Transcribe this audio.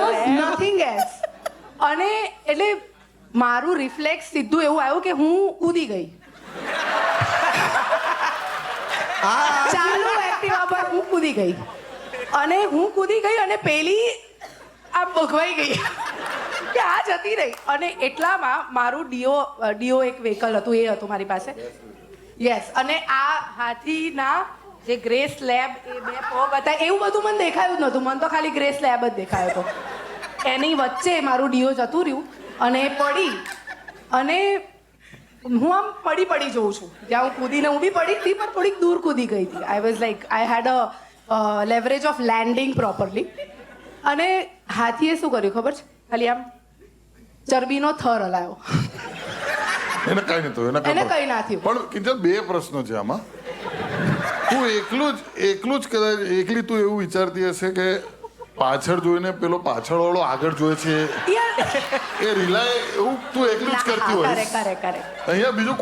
Was nothing else. અને એટલે મારું રિફ્લેક્સ સીધું એવું આવ્યું કે હું કૂદી ગઈ. ચાલુ એક્ટિવા પર હું કૂદી ગઈ અને પેલી આ ભગવાઈ ગઈ કે આ જતી રહી. અને એટલામાં મારું ડીઓ એક વ્હીકલ હતું, એ હતું મારી પાસે. યસ. અને આ હાથીના જે ગ્રે સ્લેબ, એ 2 પગ હતા, એવું બધું મને દેખાયું જ નહોતું. મને તો ખાલી ગ્રે સ્લેબ જ દેખાયો હતો. એની વચ્ચે મારું ડીઓ જતું રહ્યું અને પડી. અને હું આમ પડી જોઉં છું. જ્યાં હું કૂદીને ઊભી પડી હતી, પણ થોડીક દૂર કૂદી ગઈ હતી. I was like I had a leverage of landing properly. અને હાથીએ શું કર્યું ખબર છે? ખાલી આમ ચરબીનો થર હલાયો. એને કઈ નતું, એને કઈ ના થયું. પણ કિંજલ 2 પ્રશ્નો છે આમાં. તું એકલું જ કદાચ એકલી તું એવું વિચારતી હશે કે પાછળ જોઈને પેલો પાછળવાળો આગળ જોવે છે, એ રિલાય એવું તું એકલું જ કરતી હોય. કરે. અહીંયા બીજું